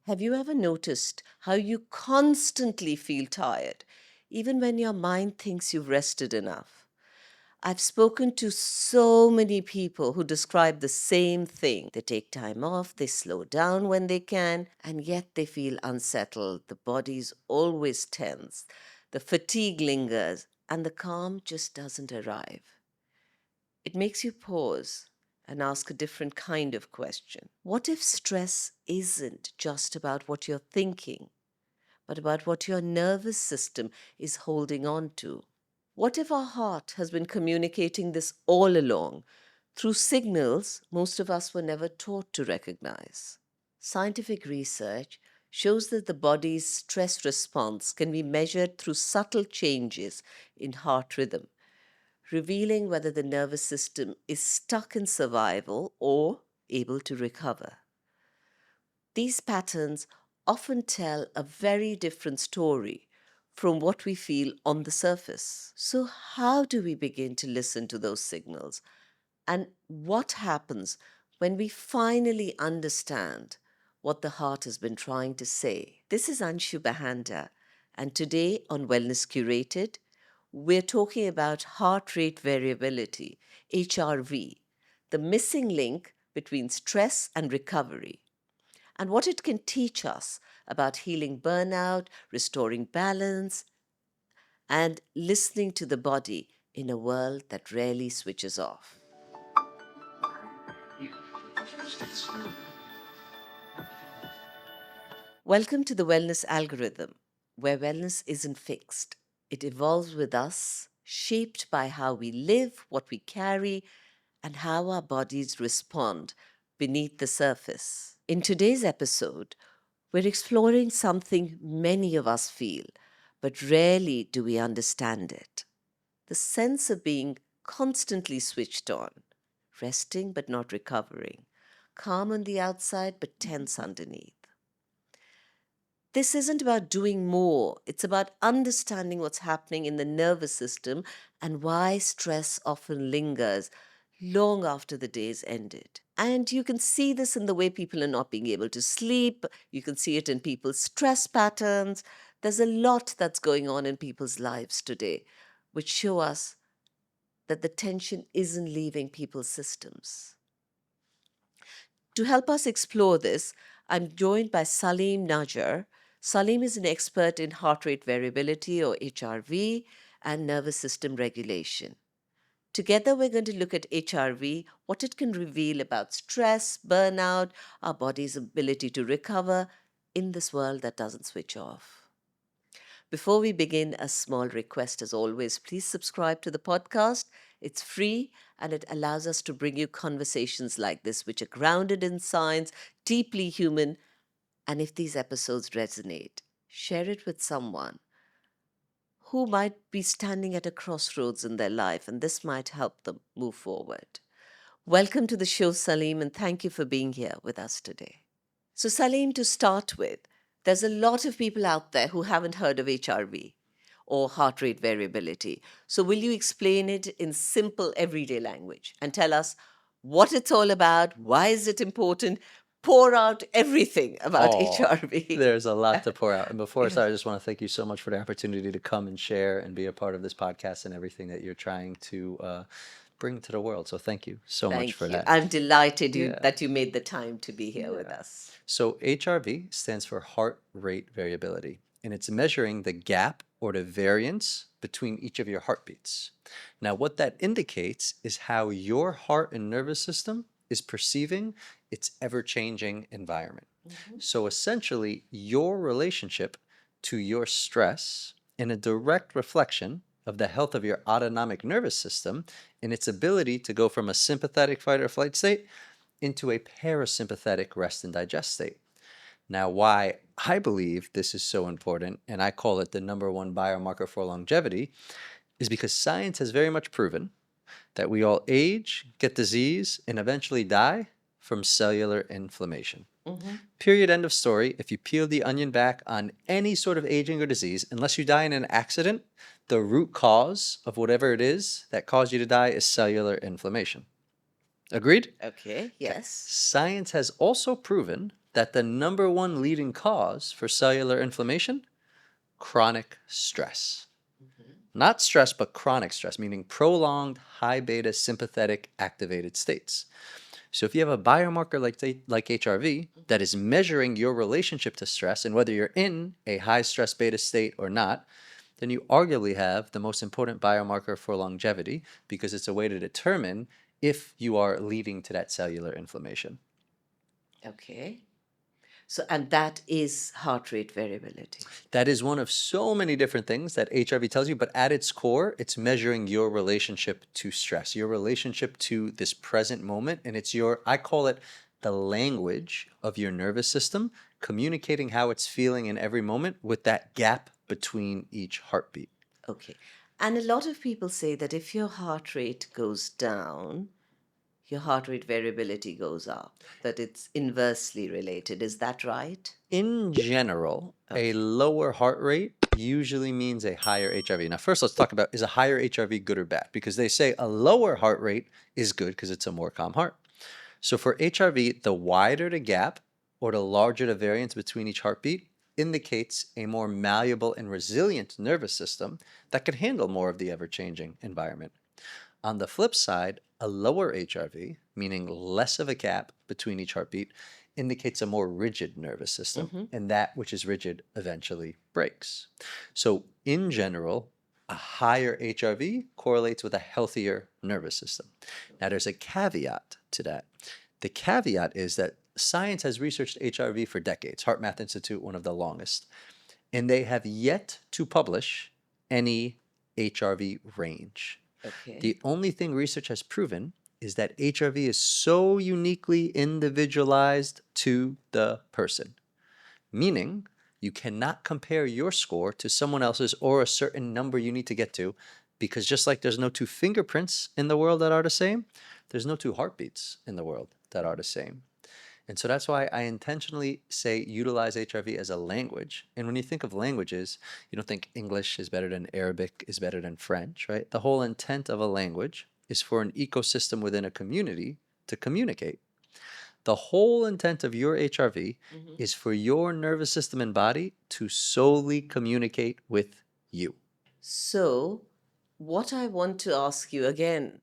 Have you ever noticed how you constantly feel tired, even when your mind thinks you've rested enough? I've spoken to so many people who describe the same thing. They take time off, they slow down when they can, and yet they feel unsettled. The body's always tense, the fatigue lingers, and the calm just doesn't arrive. It makes you pause and ask a different kind of question. What if stress isn't just about what you're thinking, but about what your nervous system is holding on to? What if our heart has been communicating this all along through signals most of us were never taught to recognize? Scientific research shows that the body's stress response can be measured through subtle changes in heart rhythm, revealing whether the nervous system is stuck in survival or able to recover. These patterns often tell a very different story from what we feel on the surface. So, how do we begin to listen to those signals? And what happens when we finally understand what the heart has been trying to say? This is Anshu Bahanda, and today on Wellness Curated, we're talking about heart rate variability, HRV, the missing link between stress and recovery, and what it can teach us about healing burnout, restoring balance, and listening to the body in a world that rarely switches off. Welcome to the Wellness Algorithm, where wellness isn't fixed. It evolves with us, shaped by how we live, what we carry, and how our bodies respond beneath the surface. In today's episode, we're exploring something many of us feel, but rarely do we understand it: the sense of being constantly switched on, resting but not recovering, calm on the outside but tense underneath. This isn't about doing more, it's about understanding what's happening in the nervous system and why stress often lingers long after the day's ended. And you can see this in the way people are not being able to sleep, you can see it in people's stress patterns. There's a lot that's going on in people's lives today, which show us that the tension isn't leaving people's systems. To help us explore this, I'm joined by Salim Najjar. Salim is an expert in heart rate variability, or HRV, and nervous system regulation. Together, we're going to look at HRV, what it can reveal about stress, burnout, our body's ability to recover in this world that doesn't switch off. Before we begin, a small request as always: please subscribe to the podcast. It's free and it allows us to bring you conversations like this, which are grounded in science, deeply human. And if these episodes resonate, share it with someone who might be standing at a crossroads in their life, and this might help them move forward. Welcome to the show, Salim, and thank you for being here with us today. So, Salim, to start with, there's a lot of people out there who haven't heard of HRV or heart rate variability. So, will you explain it in simple, everyday language and tell us what it's all about? Why is it important? Pour out everything about Oh, HRV. there's a lot to pour out. And before I Yeah. start, I just want to thank you so much for the opportunity to come and share and be a part of this podcast and everything that you're trying to bring to the world. So thank you so much Thank for you. that. I'm delighted Yeah. that you made the time to be here with Yeah. us. So HRV stands for heart rate variability, and it's measuring the gap or the variance between each of your heartbeats. Now, what that indicates is how your heart and nervous system is perceiving its ever-changing environment. So essentially, your relationship to your stress is a direct reflection of the health of your autonomic nervous system and its ability to go from a sympathetic fight or flight state into a parasympathetic rest and digest state. Now, why I believe this is so important, and I call it the number one biomarker for longevity, is because science has very much proven that we all age, get disease, and eventually die from cellular inflammation. Period. End of story. If you peel the onion back on any sort of aging or disease, unless you die in an accident, the root cause of whatever it is that caused you to die is cellular inflammation. Agreed? Okay, Okay. yes. Science has also proven that the number one leading cause for cellular inflammation? Chronic stress. Not stress, but chronic stress, meaning prolonged high beta sympathetic activated states. So if you have a biomarker like HRV that is measuring your relationship to stress and whether you're in a high stress beta state or not, then you arguably have the most important biomarker for longevity because it's a way to determine if you are leading to that cellular inflammation. Okay. So, and that is heart rate variability. That is one of so many different things that HRV tells you, but at its core, it's measuring your relationship to stress, your relationship to this present moment. And it's your, I call it the language of your nervous system, communicating how it's feeling in every moment with that gap between each heartbeat. Okay. And a lot of people say that if your heart rate goes down, your heart rate variability goes up, that it's inversely related. Is that right? In general, a lower heart rate usually means a higher HRV. Now, first, let's talk about, is a higher HRV good or bad? Because they say a lower heart rate is good because it's a more calm heart. So for HRV, the wider the gap or the larger the variance between each heartbeat indicates a more malleable and resilient nervous system that can handle more of the ever-changing environment. On the flip side, a lower HRV, meaning less of a gap between each heartbeat, indicates a more rigid nervous system, and that which is rigid eventually breaks. So, in general, a higher HRV correlates with a healthier nervous system. Now, there's a caveat to that. The caveat is that science has researched HRV for decades, Heart Math Institute, one of the longest, and they have yet to publish any HRV range. Okay. The only thing research has proven is that HRV is so uniquely individualized to the person, meaning you cannot compare your score to someone else's or a certain number you need to get to, because just like there's no two fingerprints in the world that are the same, there's no two heartbeats in the world that are the same. And so that's why I intentionally say utilize HRV as a language. And when you think of languages, you don't think English is better than Arabic is better than French, right? The whole intent of a language is for an ecosystem within a community to communicate. The whole intent of your HRV is for your nervous system and body to solely communicate with you. So, what I want to ask you again,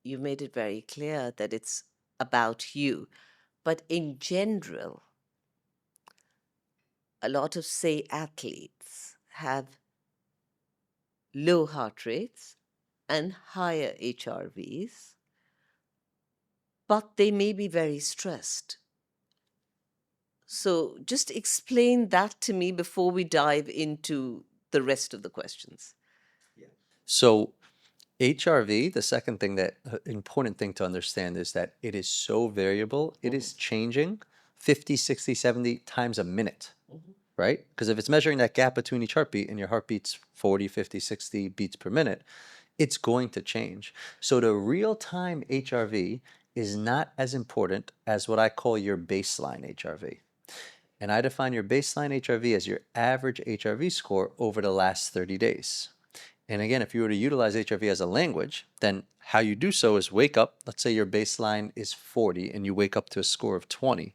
you made it very clear that it's about you. But in general, a lot of, say, athletes have low heart rates and higher HRVs, but they may be very stressed. So just explain that to me before we dive into the rest of the questions. So HRV, the second thing that important thing to understand is that it is so variable. It is changing 50, 60, 70 times a minute, right? Because if it's measuring that gap between each heartbeat and your heartbeat's 40, 50, 60 beats per minute, it's going to change. So the real-time HRV is not as important as what I call your baseline HRV. And I define your baseline HRV as your average HRV score over the last 30 days. And again, if you were to utilize HRV as a language, then how you do so is wake up. Let's say your baseline is 40 and you wake up to a score of 20.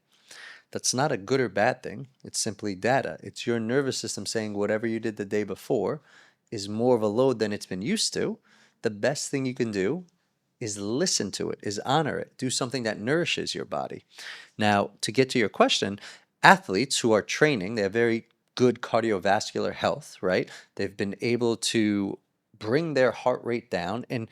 That's not a good or bad thing. It's simply data. It's your nervous system saying whatever you did the day before is more of a load than it's been used to. The best thing you can do is listen to it, is honor it, do something that nourishes your body. Now, to get to your question, athletes who are training, they have very good cardiovascular health, right? They've been able to bring their heart rate down. And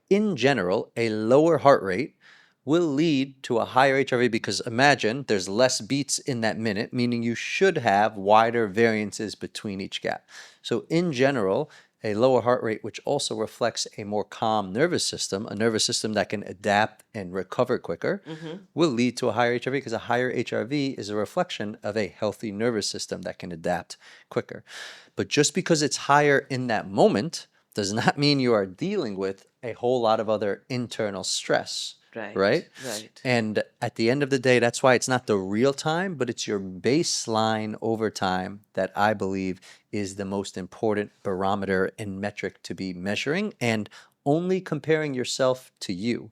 in general, a lower heart rate will lead to a higher HRV because imagine there's less beats in that minute, meaning you should have wider variances between each gap. So in general, a lower heart rate, which also reflects a more calm nervous system, a nervous system that can adapt and recover quicker, will lead to a higher HRV because a higher HRV is a reflection of a healthy nervous system that can adapt quicker. But just because it's higher in that moment does not mean you are dealing with a whole lot of other internal stress. Right? Right. And at the end of the day, that's why it's not the real time, but it's your baseline over time that I believe is the most important barometer and metric to be measuring and only comparing yourself to you.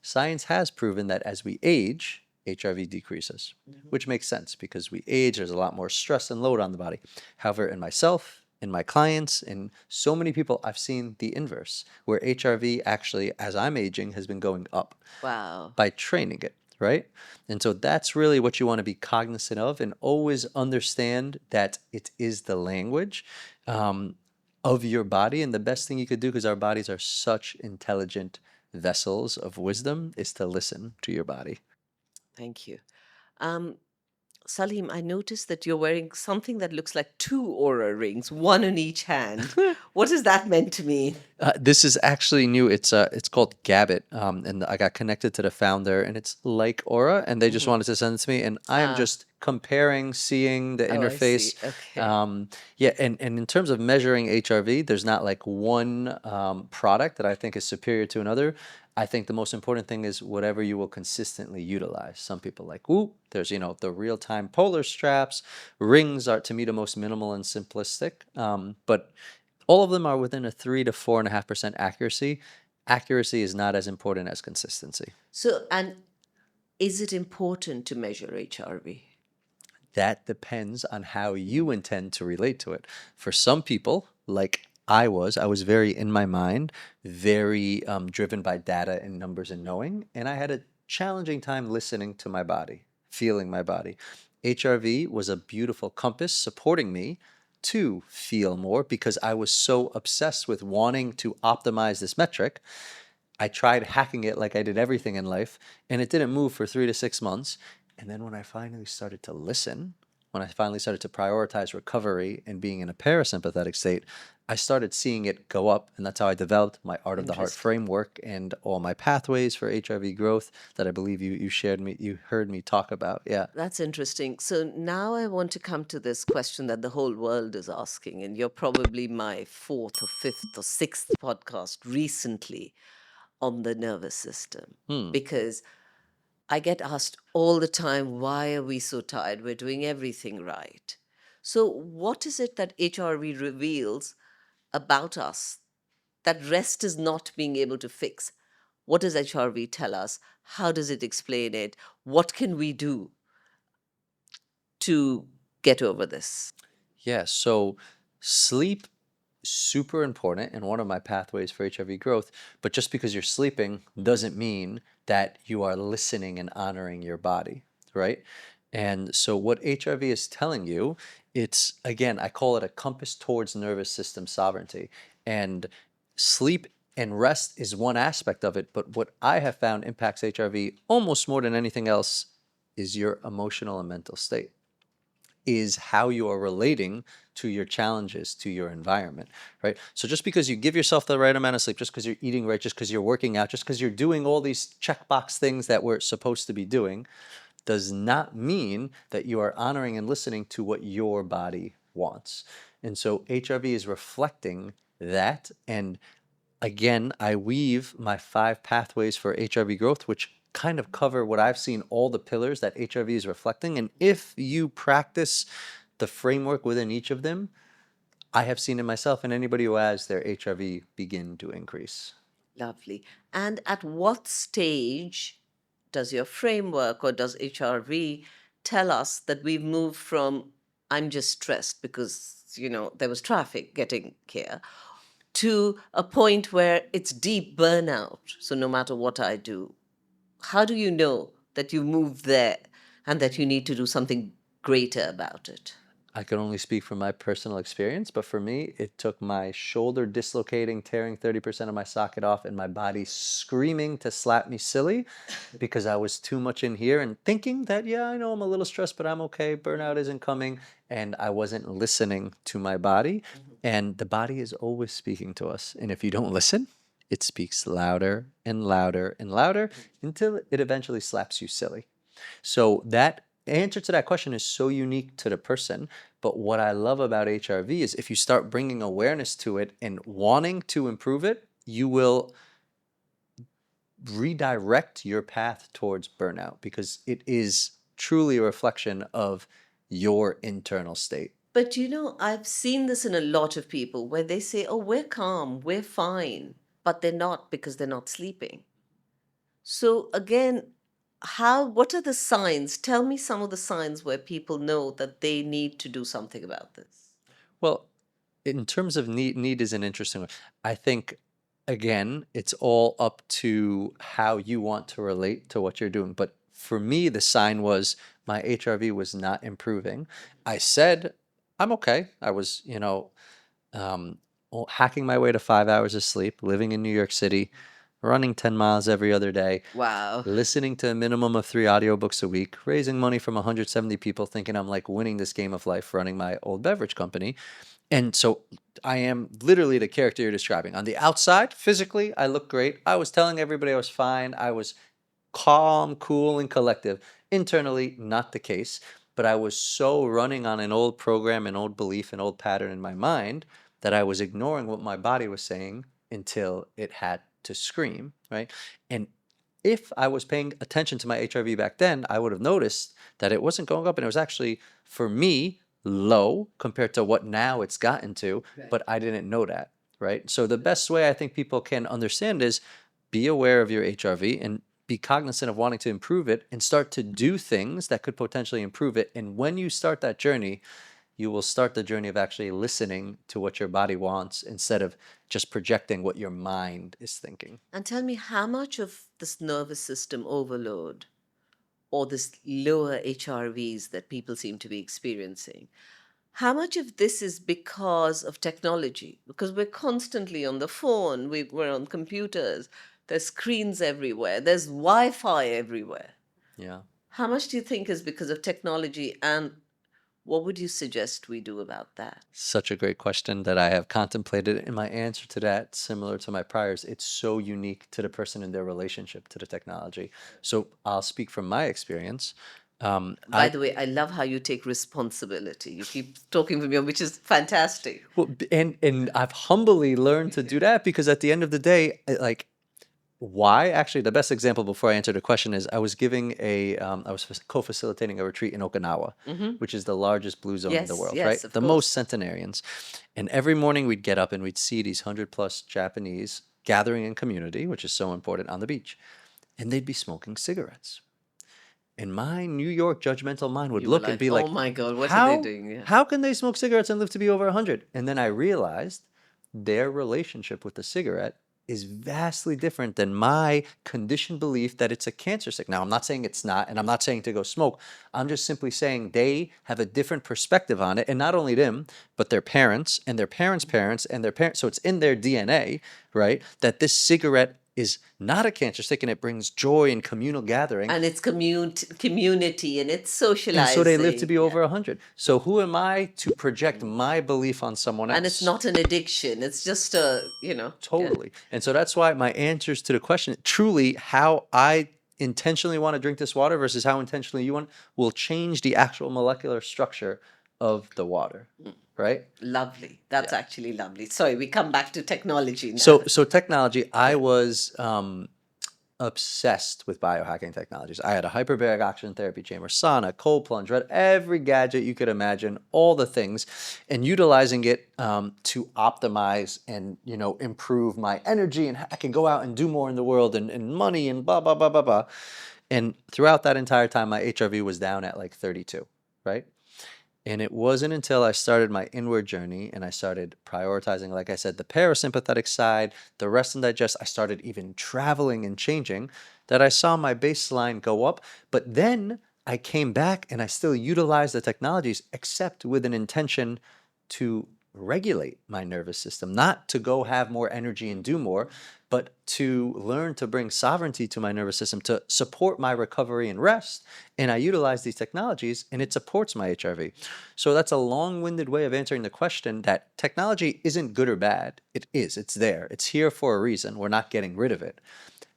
Science has proven that as we age, HRV decreases, Mhm. which makes sense because we age, there's a lot more stress and load on the body. However, in myself, in my clients, in so many people, I've seen the inverse, where HRV actually, as I'm aging, has been going up Wow. by training it, right? And so that's really what you want to be cognizant of and always understand that it is the language um, of your body. And the best thing you could do, because our bodies are such intelligent vessels of wisdom, is to listen to your body. Thank you. Um, Salim, I noticed that you're wearing something that looks like two aura rings, one on each hand. What is that meant to mean? This is actually new. It's called Gabbit, and I got connected to the founder, and it's like Aura, and they just Hmm. wanted to send it to me, and I am Ah, just comparing, seeing the oh, I interface. see. Okay. Um, yeah, and in terms of measuring HRV, there's not like one product that I think is superior to another. I think the most important thing is whatever you will consistently utilize. Some people like, ooh, there's, the real-time polar straps. Rings are, to me, the most minimal and simplistic. But all of them are within a 3 to 4.5% accuracy. Accuracy is not as important as consistency. So, and is it important to measure HRV? That depends on how you intend to relate to it. For some people, like I was very in my mind, very driven by data and numbers and knowing, and I had a challenging time listening to my body, feeling my body. HRV was a beautiful compass supporting me to feel more because I was so obsessed with wanting to optimize this metric. I tried hacking it like I did everything in life, and it didn't move for 3 to 6 months. And then when I finally started to listen, when I finally started to prioritize recovery and being in a parasympathetic state, I started seeing it go up. And that's how I developed my Art of the Heart Interesting. framework and all my pathways for HRV growth that I believe you heard me talk about. Yeah. That's interesting. So now I want to come to this question that the whole world is asking, and you're probably my fourth or fifth or sixth podcast recently on the nervous system, Hmm. because I get asked all the time, why are we so tired? We're doing everything right. So, what is it that HRV reveals about us that rest is not being able to fix? What does HRV tell us? How does it explain it? What can we do to get over this? Yeah. So sleep super important and one of my pathways for HRV growth. But just because you're sleeping doesn't mean that you are listening and honoring your body, right? And so what HRV is telling you, it's again, I call it a compass towards nervous system sovereignty. And sleep and rest is one aspect of it, but what I have found impacts HRV almost more than anything else is your emotional and mental state, is how you are relating to your challenges, to your environment, right? So just because you give yourself the right amount of sleep, just because you're eating right, just because you're working out, just because you're doing all these checkbox things that we're supposed to be doing, does not mean that you are honoring and listening to what your body wants. And so HRV is reflecting that. And again, I weave my 5 pathways for HRV growth, which kind of cover what I've seen all the pillars that HRV is reflecting. And if you practice the framework within each of them, I have seen in myself and anybody who has their HRV begin to increase. Lovely. And at what stage does your framework or does HRV tell us that we've moved from I'm just stressed because, there was traffic getting here to a point where it's deep burnout? So no matter what I do, how do you know that you moved there and that you need to do something greater about it? I can only speak from my personal experience, but for me, it took my shoulder dislocating, tearing 30% of my socket off, and my body screaming to slap me silly because I was too much in here and thinking that, yeah, I know I'm a little stressed, but I'm okay. Burnout isn't coming. And I wasn't listening to my body. Mhm. And the body is always speaking to us. And if you don't listen, it speaks louder and louder and louder until it eventually slaps you silly. So that answer to that question is so unique to the person. But what I love about HRV is if you start bringing awareness to it and wanting to improve it, you will redirect your path towards burnout because it is truly a reflection of your internal state. But I've seen this in a lot of people where they say, oh, we're calm, we're fine, but they're not because they're not sleeping. So again, what are the signs? Tell me some of the signs where people know that they need to do something about this. Well, in terms of need is an interesting one. I think again, it's all up to how you want to relate to what you're doing. But for me, the sign was my HRV was not improving. I said, I'm okay. I was, um, hacking my way to 5 hours of sleep, living in New York City, running 10 miles every other day, Wow. listening to a minimum of 3 audiobooks a week, raising money from 170 people, thinking I'm like winning this game of life running my old beverage company. And so I am literally the character you're describing. On the outside, physically, I look great. I was telling everybody I was fine. I was calm, cool, and collective. Internally, not the case. But I was so running on an old program, an old belief, an old pattern in my mind that I was ignoring what my body was saying until it had to scream, right? And if I was paying attention to my HRV back then, I would have noticed that it wasn't going up and it was actually, for me, low compared to what now it's gotten to, but I didn't know that, right? So the best way I think people can understand is be aware of your HRV and be cognizant of wanting to improve it and start to do things that could potentially improve it. And when you start that journey, you will start the journey of actually listening to what your body wants instead of just projecting what your mind is thinking. And tell me how much of this nervous system overload or this lower HRVs that people seem to be experiencing, how much of this is because of technology? Because we're constantly on the phone, we're on computers, there's screens everywhere, there's Wi Fi everywhere. Yeah. How much do you think is because of technology, and what would you suggest we do about that? Such a great question that I have contemplated. In my answer to that, similar to my priors, it's so unique to the person and their relationship to the technology. So I'll speak from my experience. By the way, I love how you take responsibility. You keep talking from your, which is fantastic. Well, and I've humbly learned to do that because at the end of the day, like why? Actually, the best example before I answer the question is I was giving I was co-facilitating a retreat in Okinawa, which is the largest blue zone in the Yes, world, right? yes, of The most course. centenarians. And every morning we'd get up and we'd see these 100+ Japanese gathering in community, which is so important on the beach. And they'd be smoking cigarettes. And my New York judgmental mind would You were look and like, be oh like, my God, what are they how doing? Yeah. how can they smoke cigarettes and live to be over 100? And then I realized their relationship with the cigarette is vastly different than my conditioned belief that it's a cancer sick. Now, I'm not saying it's not, and I'm not saying to go smoke. I'm just simply saying they have a different perspective on it. And not only them, but their parents and their parents' parents and their parents. So it's in their DNA, right? That this cigarette is not a cancer stick and it brings joy and communal gathering. And it's community and it's And so they live to socializing. be Yeah. over 100. So who am I to project my belief on someone And it's else? not an addiction. It's just a, yeah. Totally. And so that's why my answers to the question, truly how I intentionally want to drink this water versus how intentionally you want, will change the actual molecular structure of the water. Right? Lovely. That's Yeah. actually lovely. Sorry, we come back to technology now. So technology, I was obsessed with biohacking technologies. I had a hyperbaric oxygen therapy chamber, sauna, cold plunge, read every gadget you could imagine, all the things, and utilizing it to optimize and improve my energy, and I can go out and do more in the world, and money, and blah blah blah blah blah. And throughout that entire time, my HRV was down at like 32, right? And it wasn't until I started my inward journey and I started prioritizing, like I said, the parasympathetic side, the rest and digest, I started even traveling and changing, that I saw my baseline go up. But then I came back and I still utilized the technologies, except with an intention to regulate my nervous system, not to go have more energy and do more, but to learn to bring sovereignty to my nervous system to support my recovery and rest. And I utilize these technologies and it supports my HRV. So that's a long winded way of answering the question that technology isn't good or bad. It is, it's there, it's here for a reason. We're not getting rid of it.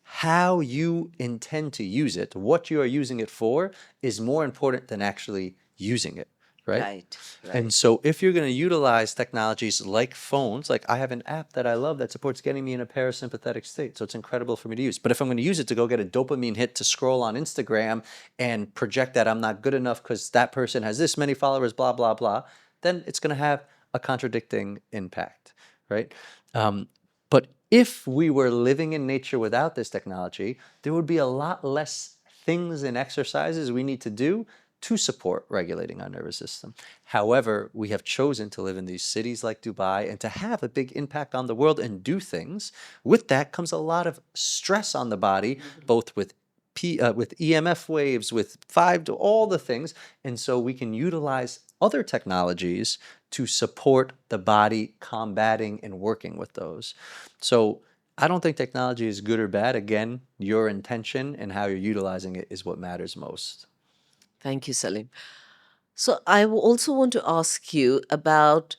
How you intend to use it, what you are using it for, is more important than actually using it. Right? Right, And right. so if you're going to utilize technologies like phones, like I have an app that I love that supports getting me in a parasympathetic state. So it's incredible for me to use. But if I'm going to use it to go get a dopamine hit to scroll on Instagram and project that I'm not good enough because that person has this many followers, blah, blah, blah, then it's going to have a contradicting impact, right? But if we were living in nature without this technology, there would be a lot less things and exercises we need to do to support regulating our nervous system. However, we have chosen to live in these cities like Dubai and to have a big impact on the world and do things. With that comes a lot of stress on the body, both with EMF waves, with 5 to all the things. And so we can utilize other technologies to support the body combating and working with those. So I don't think technology is good or bad. Again, your intention and how you're utilizing it is what matters most. Thank you, Salim. So also want to ask you about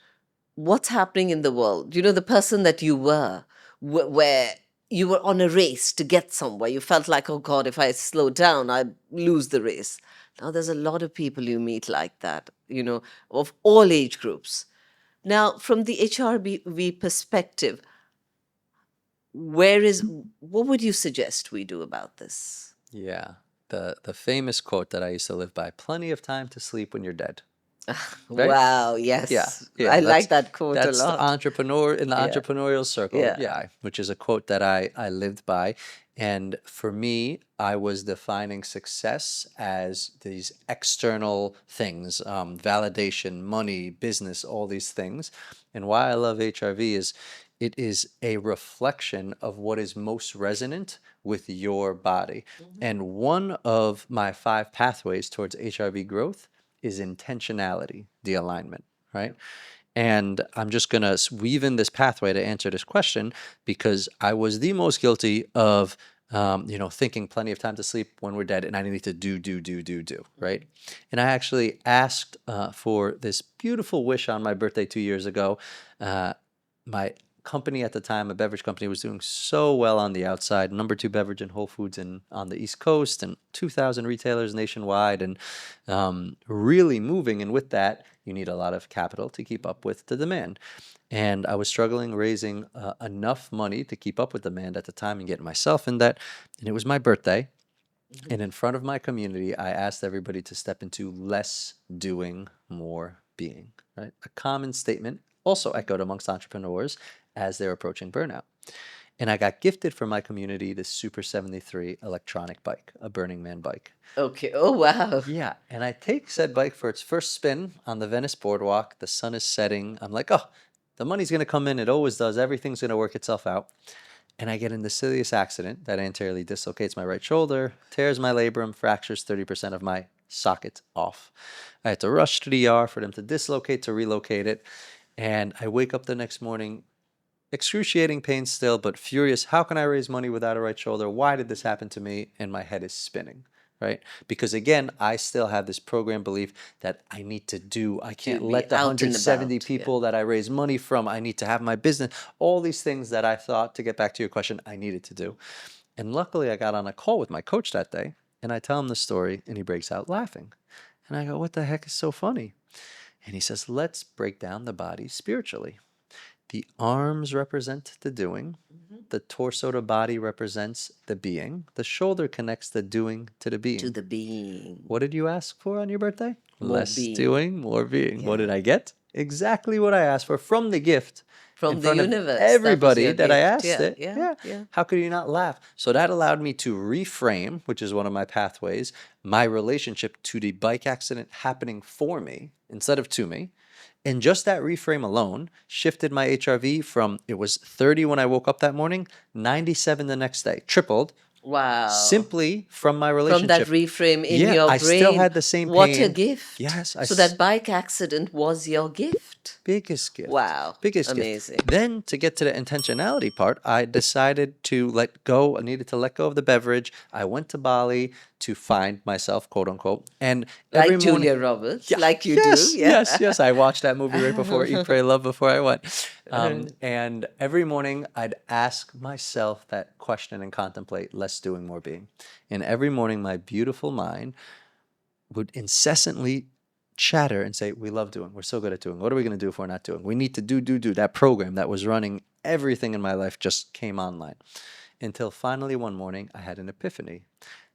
what's happening in the world. You know, the person that you were, where you were on a race to get somewhere. You felt like, oh God, if I slow down, I lose the race. Now, there's a lot of people you meet like that, you know, of all age groups. Now, from the HRV perspective, what would you suggest we do about this? Yeah. The famous quote that I used to live by, plenty of time to sleep when you're dead. Right? Wow, Yeah, yes. yeah, I like that quote a that's the lot. entrepreneur in the Yeah, entrepreneurial circle. yeah. Yeah, which is a quote that I lived by. And for me, I was defining success as these external things, validation, money, business, all these things. And why I love HRV is it is a reflection of what is most resonant with your body. And one of my 5 pathways towards HRV growth is intentionality, the alignment, right? And I'm just going to weave in this pathway to answer this question because I was the most guilty of, thinking plenty of time to sleep when we're dead and I need to do, right? And I actually asked for this beautiful wish on my birthday 2 years ago. My company at the time, a beverage company, was doing so well on the outside, number 2 beverage in Whole Foods on the East Coast, and 2,000 retailers nationwide, and really moving. And with that, you need a lot of capital to keep up with the demand. And I was struggling raising enough money to keep up with demand at the time and get myself in debt. And it was my birthday. And in front of my community, I asked everybody to step into less doing, more being, right? A common statement also echoed amongst entrepreneurs as they're approaching burnout. And I got gifted from my community this Super 73 electronic bike, a Burning Man bike. Okay. Oh, wow. Yeah, and I take said bike for its first spin on the Venice boardwalk. The sun is setting. I'm like, oh, the money's going to come in. It always does. Everything's going to work itself out. And I get in the silliest accident that anteriorly dislocates my right shoulder, tears my labrum, fractures 30% of my socket off. I had to rush to the ER for them to dislocate, to relocate it. And I wake up the next morning, excruciating pain still, but furious. How can I raise money without a right shoulder? Why did this happen to me? And my head is spinning, right? Because again, I still have this program belief that I need to do. I To can't be let the out and 170 about. Yeah. people that I raise money from, I need to have my business, all these things that I thought, to get back to your question, I needed to do. And luckily, I got on a call with my coach that day, and I tell him the story, and he breaks out laughing. And I go, what the heck is so funny? And he says, let's break down the body spiritually. The arms represent the doing. The torso to body represents the being. The shoulder connects the doing to the To being. the being. What did you ask for on your birthday? More Less being. doing, more being. What did Yeah. I get? Exactly what I asked for from the gift in From the front of universe. That was everybody your that I gift. asked Yeah, it. yeah, Yeah. yeah. How could you not laugh? So that allowed me to reframe, which is one of my pathways, my relationship to the bike accident happening for me instead of to me. And just that reframe alone shifted my HRV from, it was 30 when I woke up that morning, 97 the next day, tripled, Wow. simply from my From that relationship. reframe in Yeah, your I still brain. had the same What a pain. gift. Yes, So that bike accident was your gift. biggest gift. Wow. Biggest Amazing. gift. Then to get to the intentionality part, I decided to let go. I needed to let go of the beverage. I went to Bali to find myself, quote unquote. And every Like morning, Julia Roberts, yeah, like you do. yes, Yeah. yes, yes. I watched that movie right before Eat, Pray, Love before I went. And every morning I'd ask myself that question and contemplate less doing, more being. And every morning my beautiful mind would incessantly chatter and say, we love doing. We're so good at doing. What are we going to do if we're not doing? We need to do. That program that was running everything in my life just came online. Until finally one morning I had an epiphany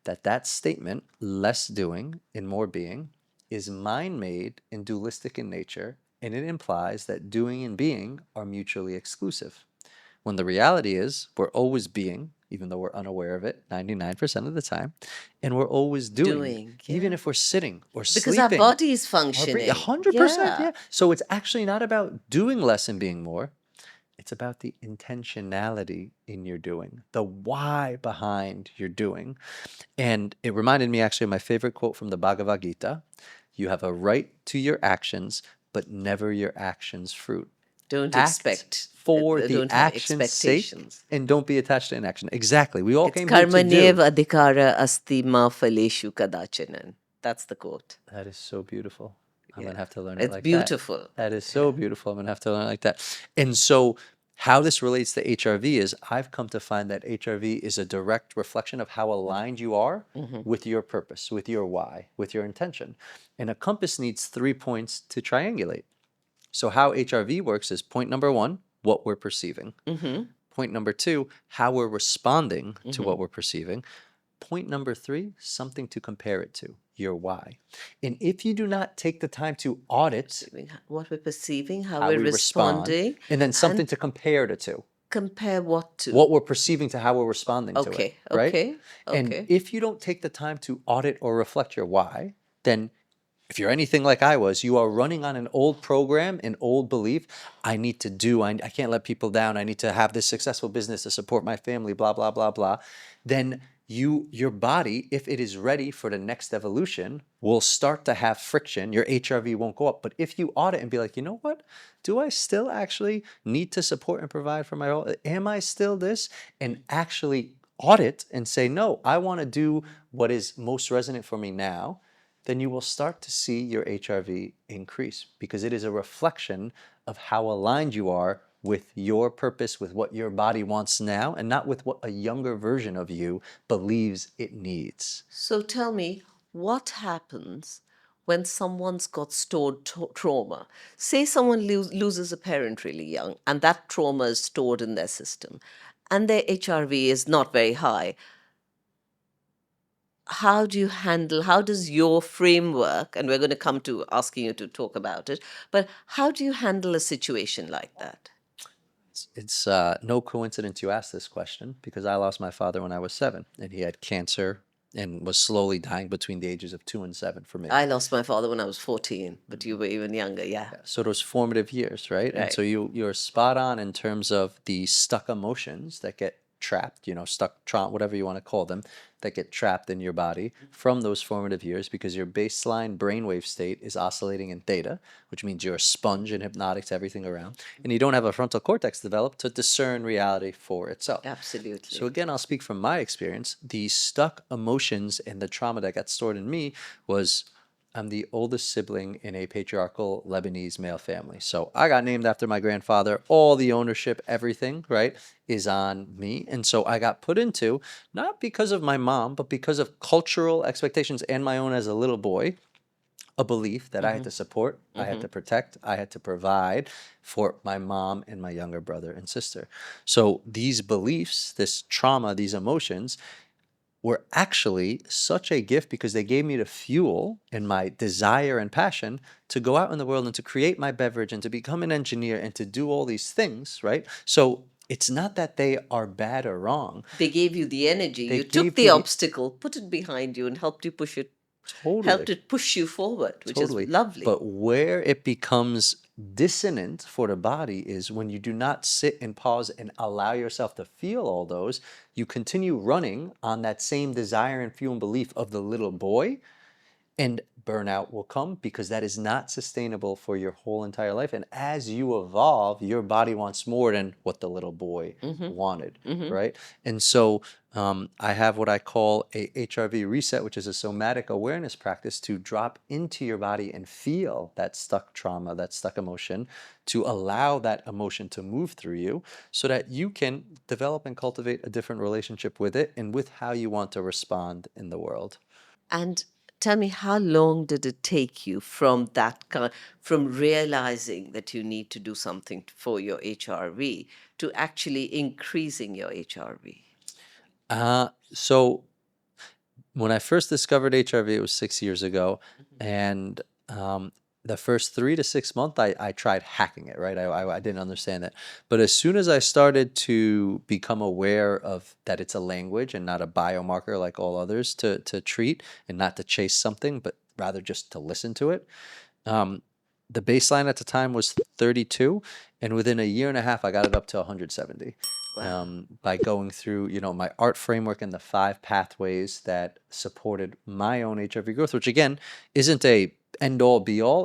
that statement, less doing and more being, is mind-made and dualistic in nature, and it implies that doing and being are mutually exclusive. When the reality is we're always being even though we're unaware of it 99% of the time. And we're always doing, Doing, even yeah. if we're sitting or Because our sleeping body is or breathing. functioning. 100%, Yeah. yeah. So it's actually not about doing less and being more. It's about the intentionality in your doing, the why behind your doing. And it reminded me actually of my favorite quote from the Bhagavad Gita. You have a right to your actions, but never your actions' fruit. Don't Act expect, for the don't have action's sake expectations. and don't be attached to inaction. Exactly. We all It's came here to do. karmanyev adhikara asti ma phaleshu kadachanan. That's the quote. That is so beautiful. I'm going to Yeah. have to learn it It's like that. beautiful. That is Yeah. so beautiful. I'm going to have to learn it like that. And so, how this relates to HRV is I've come to find that HRV is a direct reflection of how aligned you are with your purpose, with your why, with your intention. And a compass needs 3 points to triangulate. So, how HRV works is point number one, what we're perceiving. Mm-hmm. Point number two, how we're responding to Mm-hmm. what we're perceiving. Point number three, something to compare it to, your why. And if you do not take the time to audit What we're perceiving, how how we're we respond, responding, and then something and to compare it to, compare what to. what we're perceiving to how we're responding to it, Okay, right? okay, And okay. if you don't take the time to audit or reflect your why, then if you're anything like I was, you are running on an old program, an old belief. I need to do, I can't let people down. I need to have this successful business to support my family, blah, blah, blah, blah. Then your body, if it is ready for the next evolution, will start to have friction. Your HRV won't go up. But if you audit and be like, you know what? Do I still actually need to support and provide for my own? Am I still this? And actually audit and say, no, I want to do what is most resonant for me now, then you will start to see your HRV increase because it is a reflection of how aligned you are with your purpose, with what your body wants now, and not with what a younger version of you believes it needs. So tell me, what happens when someone's got stored trauma? Say someone loses a parent really young, and that trauma is stored in their system, and their HRV is not very high. How do you handle, how does your framework, and we're going to come to asking you to talk about it, but how do you handle a situation like that? It's no coincidence you asked this question because I lost my father when I was 7, and he had cancer and was slowly dying between the ages of 2 and 7 for me. I lost my father when I was 14, but you were even younger, yeah. So those formative years, right? And so Right. you're spot on in terms of the stuck emotions that get trapped, stuck trauma, whatever you want to call them, that get trapped in your body from those formative years because your baseline brainwave state is oscillating in theta, which means you're a sponge and hypnotic to everything around, and you don't have a frontal cortex developed to discern reality for itself. So Absolutely. again, I'll speak from my experience. The stuck emotions and the trauma that got stored in me was I'm the oldest sibling in a patriarchal Lebanese male family. So I got named after my grandfather. All the ownership, everything, right, is on me. And so I got put into, not because of my mom, but because of cultural expectations and my own as a little boy, a belief that I had to support, I had to protect, I had to provide for my mom and my younger brother and sister. So these beliefs, this trauma, these emotions, were actually such a gift because they gave me the fuel and my desire and passion to go out in the world and to create my beverage and to become an engineer and to do all these things, right? So it's not that they are bad or wrong. They gave you the energy. They You took gave the me the obstacle, put it behind you, and helped you push it, totally. helped it push you forward, which is Totally. lovely. But where it becomes dissonant for the body is when you do not sit and pause and allow yourself to feel all those, you continue running on that same desire and fuel and belief of the little boy, and burnout will come because that is not sustainable for your whole entire life. And as you evolve, your body wants more than what the little boy wanted, right? And so I have what I call a HRV reset, which is a somatic awareness practice to drop into your body and feel that stuck trauma, that stuck emotion, to allow that emotion to move through you so that you can develop and cultivate a different relationship with it and with how you want to respond in the world. And tell me, how long did it take you from that kind, from realizing that you need to do something for your HRV to actually increasing your HRV? So when I first discovered HRV, it was 6 years ago, and the first 3 to 6 months, I tried hacking it, right? I didn't understand it. But as soon as I started to become aware of that it's a language and not a biomarker like all others to treat and not to chase something, but rather just to listen to it, um, the baseline at the time was 32, and within a year and a half, I got it up to 170 Wow. by going through, my art framework and the 5 pathways that supported my own HRV growth, which again isn't a end all be all.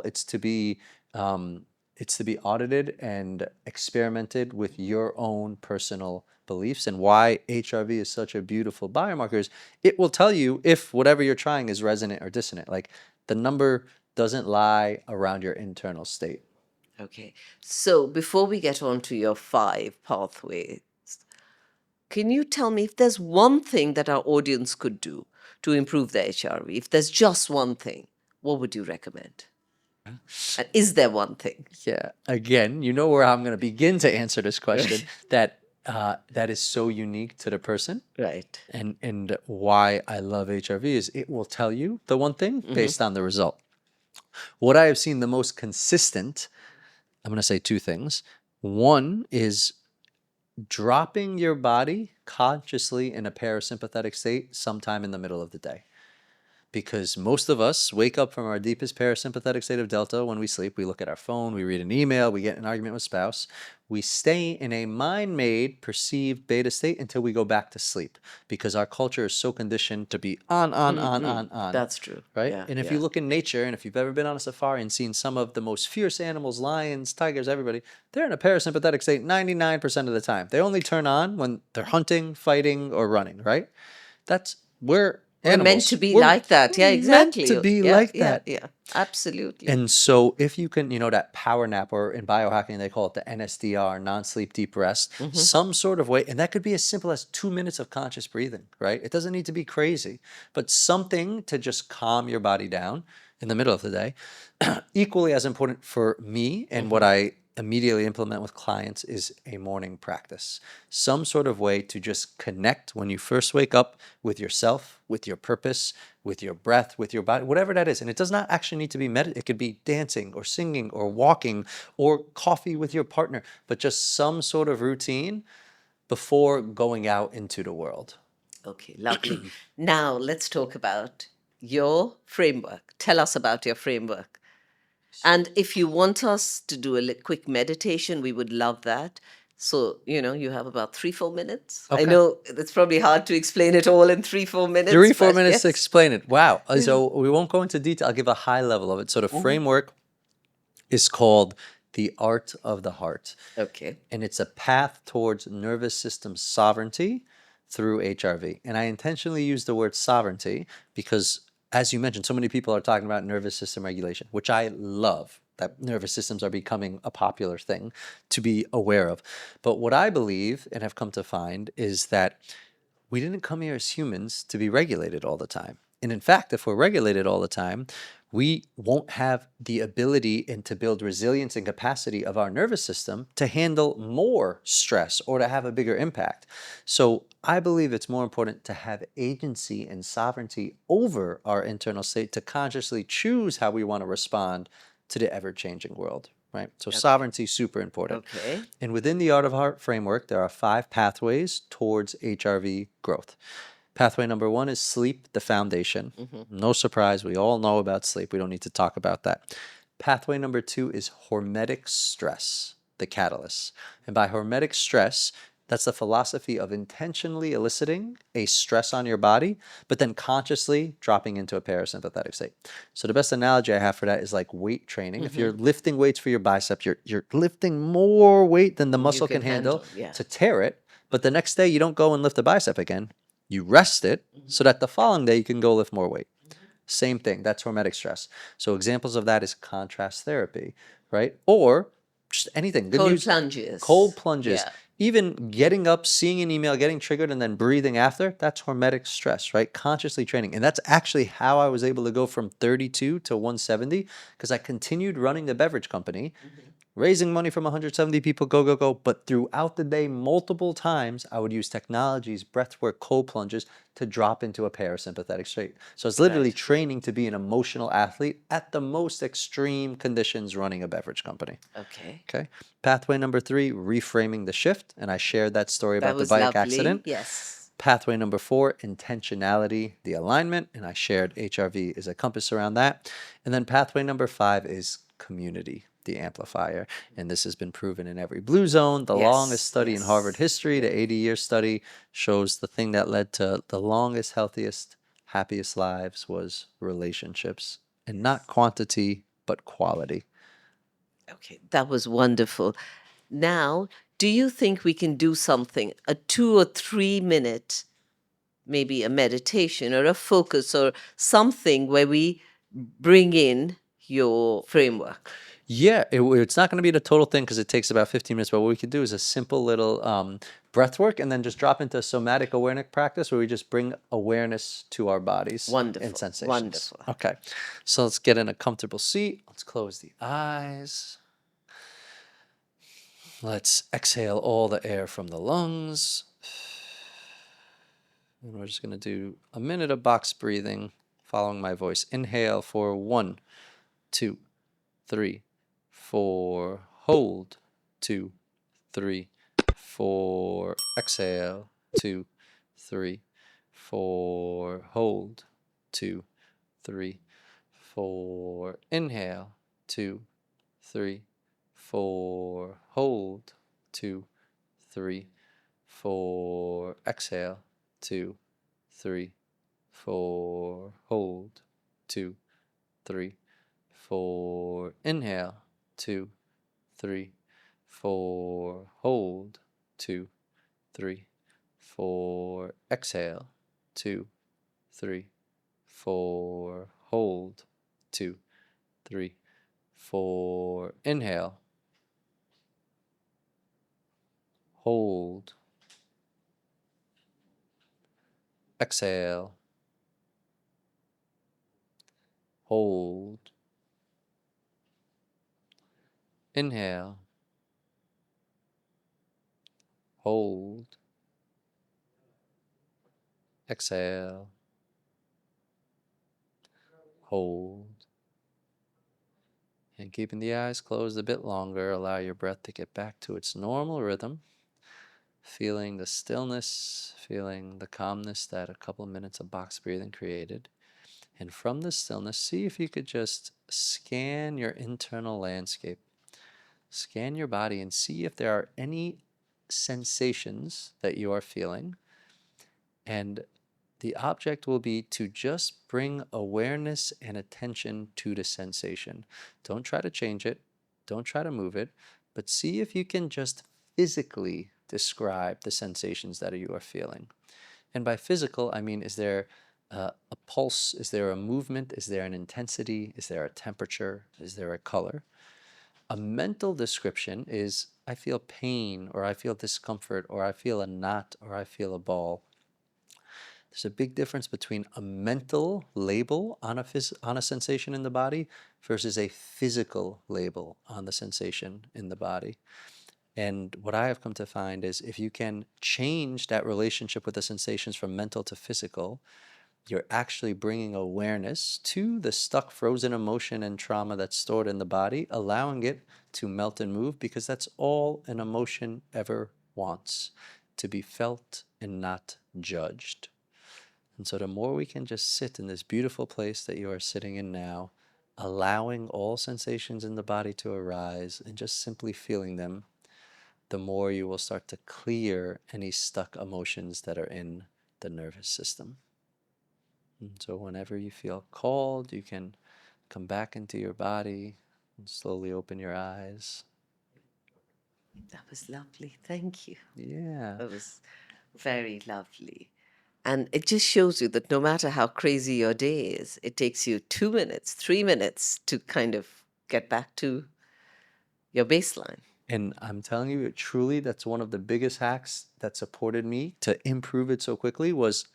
Um, it's to be audited and experimented with your own personal beliefs. And why HRV is such a beautiful biomarker is it will tell you if whatever you're trying is resonant or dissonant. Like the number doesn't lie around your internal state. Okay. So before we get on to your 5 pathways, can you tell me if there's one thing that our audience could do to improve their HRV? If there's just one thing, what would you recommend? And is there one thing? Yeah. Again, you know where I'm going to begin to answer this question that that is so unique to the person. Right. And why I love HRV is it will tell you the one thing based on the result. What I have seen the most consistent, I'm going to say 2 things. One is dropping your body consciously in a parasympathetic state sometime in the middle of the day. Because most of us wake up from our deepest parasympathetic state of delta when we sleep. We look at our phone, we read an email, we get in an argument with spouse. We stay in a mind-made, perceived beta state until we go back to sleep because our culture is so conditioned to be on. That's true. Right? Yeah. And if you Yeah. look in nature, and if you've ever been on a safari and seen some of the most fierce animals, lions, tigers, everybody, they're in a parasympathetic state 99% of the time. They only turn on when they're hunting, fighting, or running, right? That's we're We're meant animals. to be We're like that. Yeah, meant exactly. to be Yeah, like yeah, that. yeah. Absolutely. And so if you can, that power nap, or in biohacking, they call it the NSDR, non-sleep deep rest, some sort of way, and that could be as simple as 2 minutes of conscious breathing, right? It doesn't need to be crazy, but something to just calm your body down in the middle of the day. Equally as important for me and what I immediately implement with clients is a morning practice. Some sort of way to just connect when you first wake up with yourself, with your purpose, with your breath, with your body, whatever that is. And it does not actually need to be it could be dancing or singing or walking or coffee with your partner, but just some sort of routine before going out into the world. Okay, lovely. Now let's talk about your framework. Tell us about your framework. And if you want us to do a quick meditation, we would love that. So, you have about 3, 4 minutes. I Okay. know it's probably hard to explain it all in 3, 4 minutes. 3, 4 minutes to Yes. explain it. Wow. So we won't go into detail. I'll give a high level of it. So the framework is called the Art of the Heart. Okay. And it's a path towards nervous system sovereignty through HRV. And I intentionally use the word sovereignty because, as you mentioned, so many people are talking about nervous system regulation, which I love, that nervous systems are becoming a popular thing to be aware of. But what I believe and have come to find is that we didn't come here as humans to be regulated all the time. And in fact, if we're regulated all the time, we won't have the ability and to build resilience and capacity of our nervous system to handle more stress or to have a bigger impact. So I believe it's more important to have agency and sovereignty over our internal state to consciously choose how we want to respond to the ever-changing world. Right? So sovereignty is super important. Okay. And within the Art of Heart framework, there are 5 pathways towards HRV growth. Pathway number 1 is sleep, the foundation. No surprise, we all know about sleep. We don't need to talk about that. Pathway number 2 is hormetic stress, the catalyst. And by hormetic stress, that's the philosophy of intentionally eliciting a stress on your body, but then consciously dropping into a parasympathetic state. So the best analogy I have for that is like weight training. If you're lifting weights for your bicep, you're lifting more weight than the muscle can handle yeah. to tear it. But the next day you don't go and lift a bicep again. You rest it so that the following day you can go lift more weight. Same thing. That's hormetic stress. So examples of that is contrast therapy, right? Or just anything. Good Cold news. plunges. Cold plunges. Yeah. Even getting up, seeing an email, getting triggered, and then breathing after, that's hormetic stress, right? Consciously training. And that's actually how I was able to go from 32 to 170 because I continued running the beverage company, raising money from 170 people, go, go, go. But throughout the day, multiple times, I would use technologies, breathwork, cold plunges to drop into a parasympathetic state. So it's literally Right. training to be an emotional athlete at the most extreme conditions running a beverage company. Okay. Okay. Pathway number 3, reframing the shift. And I shared that story That about the was bike lovely. accident. Yes. Pathway number 4, intentionality, the alignment. And I shared HRV is a compass around that. And then pathway number 5 is community, the amplifier. And this has been proven in every blue zone. The longest Yes. study in Harvard Yes. history, the 80-year study, shows the thing that led to the longest, healthiest, happiest lives was relationships. And not quantity, but quality. Okay. That was wonderful. Now, do you think we can do something, a 2 or 3 minute, maybe a meditation or a focus or something where we bring in your framework? Yeah, it's not going to be the total thing because it takes about 15 minutes. But what we could do is a simple little breath work and then just drop into somatic awareness practice where we just bring awareness to our bodies and Wonderful. sensations. Wonderful. Okay, so let's get in a comfortable seat. Let's close the eyes. Let's exhale all the air from the lungs. And we're just going to do a minute of box breathing following my voice. Inhale for 1, 2, 3, 4. Hold. 2, 3, 4. Exhale. 2, 3, 4. Hold. 2, 3, 4. Inhale. 2, 3, 4. Hold. 2, 3, 4. Exhale. 2, 3, 4. Hold. 2, 3, 4. Inhale. 2, 3, 4. Hold. 2, 3, 4. Exhale. 2, 3, 4. Hold. 2, 3, 4. Inhale. Hold. Exhale. Hold. Inhale. Hold. Exhale. Hold. And keeping the eyes closed a bit longer, allow your breath to get back to its normal rhythm. Feeling the stillness, feeling the calmness that a couple of minutes of box breathing created. And from the stillness, see if you could just scan your internal landscape. Scan your body and see if there are any sensations that you are feeling. And the object will be to just bring awareness and attention to the sensation. Don't try to change it. Don't try to move it, but see if you can just physically describe the sensations that you are feeling. And by physical, I mean, is there a pulse? Is there a movement? Is there an intensity? Is there a temperature? Is there a color? A mental description is I feel pain, or I feel discomfort, or I feel a knot, or I feel a ball. There's a big difference between a mental label on a sensation in the body versus a physical label on the sensation in the body. And what I have come to find is if you can change that relationship with the sensations from mental to physical, you're actually bringing awareness to the stuck, frozen emotion and trauma that's stored in the body, allowing it to melt and move because that's all an emotion ever wants, to be felt and not judged. And so the more we can just sit in this beautiful place that you are sitting in now, allowing all sensations in the body to arise and just simply feeling them, the more you will start to clear any stuck emotions that are in the nervous system. And so whenever you feel called, you can come back into your body and slowly open your eyes. That was lovely. Thank you. Yeah. That was very lovely. And it just shows you that no matter how crazy your day is, it takes you 2 minutes, 3 minutes to kind of get back to your baseline. And I'm telling you, truly, that's one of the biggest hacks that supported me to improve it so quickly was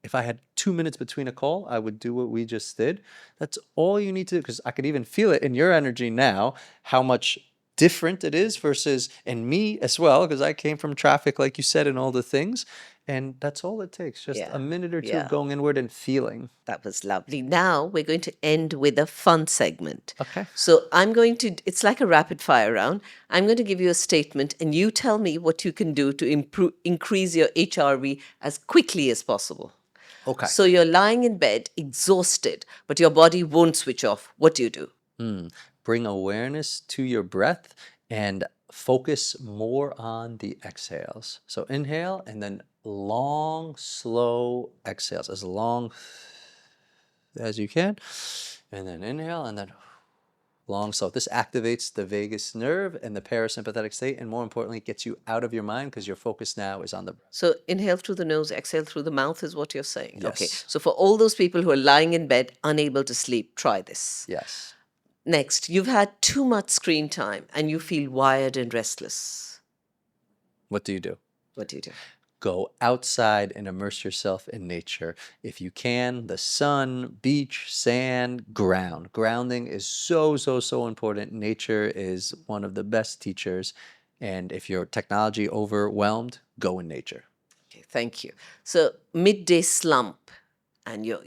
if I had 2 minutes between a call, I would do what we just did. That's all you need to do, because I could even feel it in your energy now, how much different it is versus, and me as well, because I came from traffic, like you said, and all the things. And that's all it takes, just a Yeah, minute or two of yeah. going inward and feeling. That was lovely. Now we're going to end with a fun segment. Okay. So it's like a rapid fire round. I'm going to give you a statement and you tell me what you can do to increase your HRV as quickly as possible. Okay. So you're lying in bed, exhausted, but your body won't switch off. What do you do? Bring awareness to your breath and focus more on the exhales. So inhale and then long, slow exhales, as long as you can. And then inhale and then long, slow. This activates the vagus nerve and the parasympathetic state, and more importantly, gets you out of your mind because your focus now is on the breath. So inhale through the nose, exhale through the mouth is what you're saying. Okay. Yes. So for all those people who are lying in bed, unable to sleep, try this. Yes. Next, you've had too much screen time and you feel wired and restless. What do you do? What do you do? Go outside and immerse yourself in nature. If you can, the sun, beach, sand, ground. Grounding is so, so, so important. Nature is one of the best teachers. And if you're technology overwhelmed, go in nature. Okay, thank you. So midday slump and you're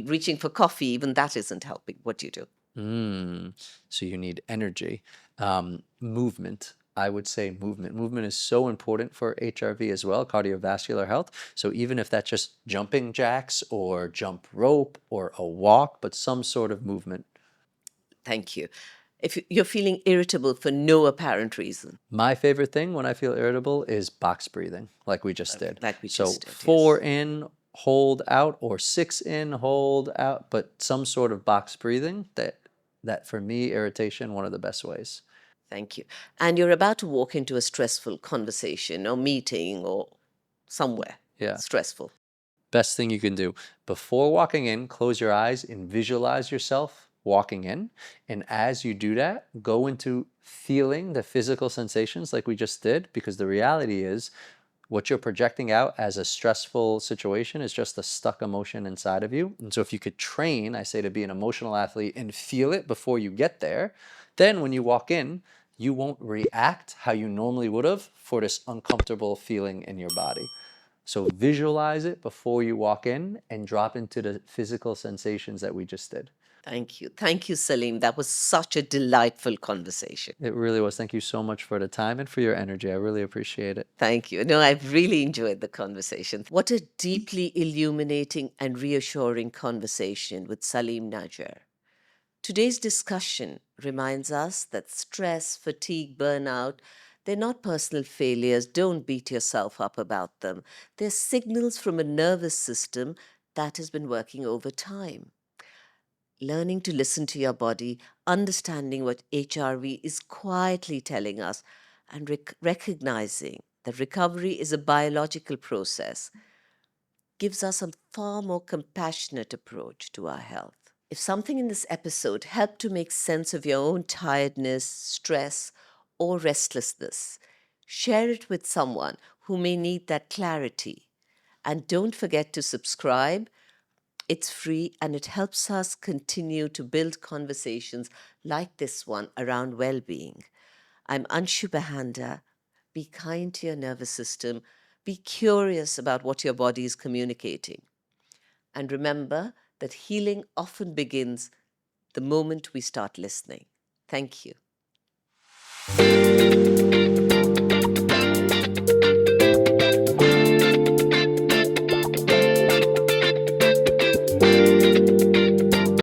reaching for coffee, even that isn't helping. What do you do? So you need energy. Movement. I would say movement. Movement is so important for HRV as well, cardiovascular health. So even if that's just jumping jacks or jump rope or a walk, but some sort of movement. Thank you. If you're feeling irritable for no apparent reason, My favorite thing when I feel irritable is box breathing, like we just did. like we So just did, four yes. in, hold out, or 6 in, hold out, but some sort of box breathing that for me, irritation, one of the best ways. Thank you. And you're about to walk into a stressful conversation or meeting or somewhere Yeah. stressful. Best thing you can do. Before walking in, close your eyes and visualize yourself walking in. And as you do that, go into feeling the physical sensations like we just did, because the reality is what you're projecting out as a stressful situation is just a stuck emotion inside of you. And so if you could train, I say, to be an emotional athlete and feel it before you get there, then when you walk in, you won't react how you normally would have for this uncomfortable feeling in your body. So visualize it before you walk in and drop into the physical sensations that we just did. Thank you. Thank you, Salim. That was such a delightful conversation. It really was. Thank you so much for the time and for your energy. I really appreciate it. Thank you. No, I've really enjoyed the conversation. What a deeply illuminating and reassuring conversation with Salim Najjar. Today's discussion reminds us that stress, fatigue, burnout, they're not personal failures. Don't beat yourself up about them. They're signals from a nervous system that has been working over time. Learning to listen to your body, understanding what HRV is quietly telling us, and recognizing that recovery is a biological process gives us a far more compassionate approach to our health. If something in this episode helped to make sense of your own tiredness, stress, or restlessness, share it with someone who may need that clarity. And don't forget to subscribe. It's free and it helps us continue to build conversations like this one around well being. I'm Anshu Bahanda. Be kind to your nervous system. Be curious about what your body is communicating. And remember that healing often begins the moment we start listening. Thank you.